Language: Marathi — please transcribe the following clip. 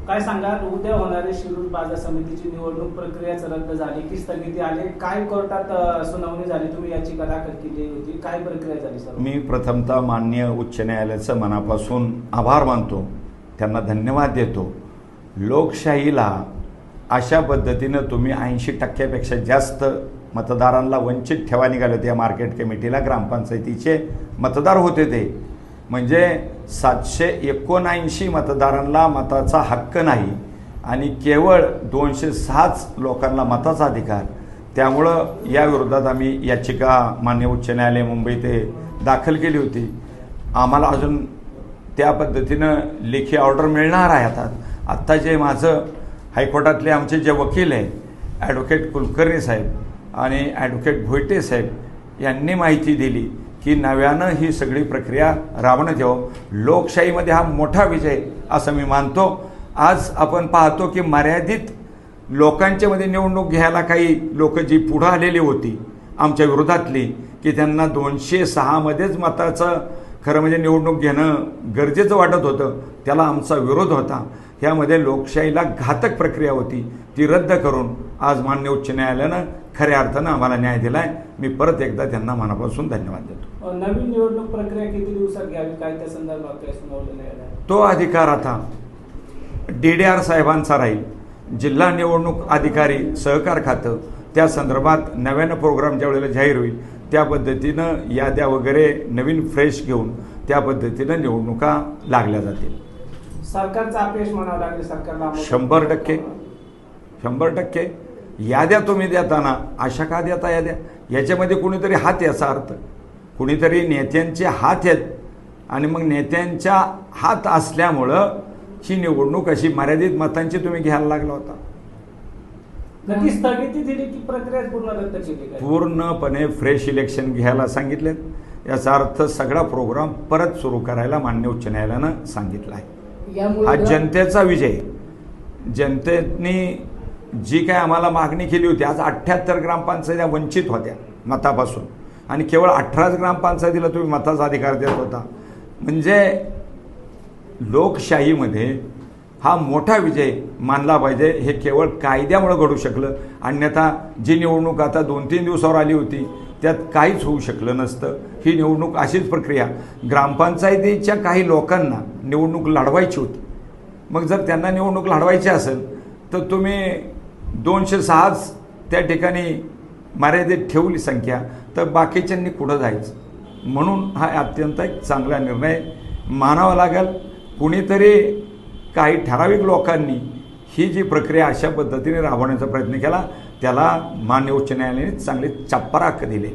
काय सांगाल, उद्या होणारी शिरूर बाजार समितीची निवडणूक प्रक्रियाच रद्द झाली की स्थगिती आली? काय कोर्टात सुनावणी झाली? तुम्ही याचिका दाखल केली होती, काय प्रक्रिया झाली सर? मी प्रथमतः माननीय उच्च न्यायालयाचं मनापासून आभार मानतो, त्यांना धन्यवाद देतो. लोकशाहीला अशा पद्धतीनं तुम्ही 80% जास्त मतदारांना वंचित ठेवा निघाले होते. या मार्केट कमिटीला ग्रामपंचायतीचे मतदार होते ते, म्हणजे 779 मतदारांना मताचा हक्क नाही आणि केवळ 206 लोकांना मताचा अधिकार. त्यामुळं या विरोधात आम्ही याचिका माननीय उच्च न्यायालय मुंबई ते दाखल केली होती. आम्हाला अजून त्या पद्धतीनं लेखी ऑर्डर मिळणार आहे. आत्ता जे माझं हायकोर्टातले आमचे जे वकील आहेत, ॲडव्होकेट कुलकर्णी साहेब आणि ॲडव्होकेट भोईटे साहेब यांनी माहिती दिली की नव्यानं ही सगळी प्रक्रिया राबवण्यात यावं. लोकशाहीमध्ये हा मोठा विजय असं मी मानतो. आज आपण पाहतो की मर्यादित लोकांच्या मध्ये निवडणूक घ्यायला काही लोक जी पुढं आलेली होती आमच्या विरोधातली, की त्यांना 206 मध्येच मताचं खरं म्हणजे निवडणूक घेणं गरजेचं वाटत होतं, त्याला आमचा विरोध होता. ह्यामध्ये लोकशाहीला घातक प्रक्रिया होती, ती रद्द करून आज माननीय उच्च न्यायालयानं खऱ्या अर्थानं आम्हाला न्याय दिला आहे. मी परत एकदा त्यांना मनापासून धन्यवाद देतो. नवीन निवडणूक प्रक्रिया किती दिवसात घ्यावी, काय त्या संदर्भात काय सुनावलेलं आहे? तो अधिकार आता DDR साहेबांचा राहील. जिल्हा निवडणूक अधिकारी सहकार खातं त्या संदर्भात नव्यानं प्रोग्राम ज्या वेळेला जाहीर होईल त्या पद्धतीनं याद्या वगैरे नवीन फ्रेश घेऊन त्या पद्धतीनं निवडणुका लागल्या जातील. सरकारचं अपयश म्हणावं लागेल सरकारला? 100% याद्या तुम्ही देताना अशा का देता याद्या? याच्यामध्ये कुणीतरी हात, याचा अर्थ कुणीतरी नेत्यांचे हात आहेत आणि मग नेत्यांच्या हात असल्यामुळं ही निवडणूक अशी मर्यादित मतांची तुम्ही घ्यायला लागला होता. नक्की स्थगिती दिली की प्रक्रिया पूर्ण रद्द केली? पूर्णपणे फ्रेश इलेक्शन घ्यायला सांगितलेत. याचा अर्थ सगळा प्रोग्राम परत सुरू करायला माननीय उच्च न्यायालयानं सांगितलं आहे. हा जनतेचा विजय. जनतेने जी काय आम्हाला मागणी केली होती, आज 78 ग्रामपंचायत्या वंचित होत्या मतापासून आणि केवळ 18 ग्रामपंचायतीला तुम्ही मताचा अधिकार देत होता. म्हणजे लोकशाहीमध्ये हा मोठा विजय मानला पाहिजे. हे केवळ कायद्यामुळे घडू शकलं, अन्यथा जी निवडणूक आता 2-3 दिवसावर आली होती त्यात काहीच होऊ शकलं नसतं. ही निवडणूक अशीच प्रक्रिया, ग्रामपंचायतीच्या काही लोकांना निवडणूक लढवायची होती. मग जर त्यांना निवडणूक लढवायची असेल तर तुम्ही 206 त्या ठिकाणी मर्यादित ठेवली संख्या, तर बाकीच्यांनी कुठं जायचं? म्हणून हा अत्यंत एक चांगला निर्णय मानावा लागेल. कुणीतरी काही ठराविक लोकांनी ही जी प्रक्रिया अशा पद्धतीने राबवण्याचा प्रयत्न केला, त्याला माननीय उच्च न्यायालयाने चांगली चप्पराक दिली.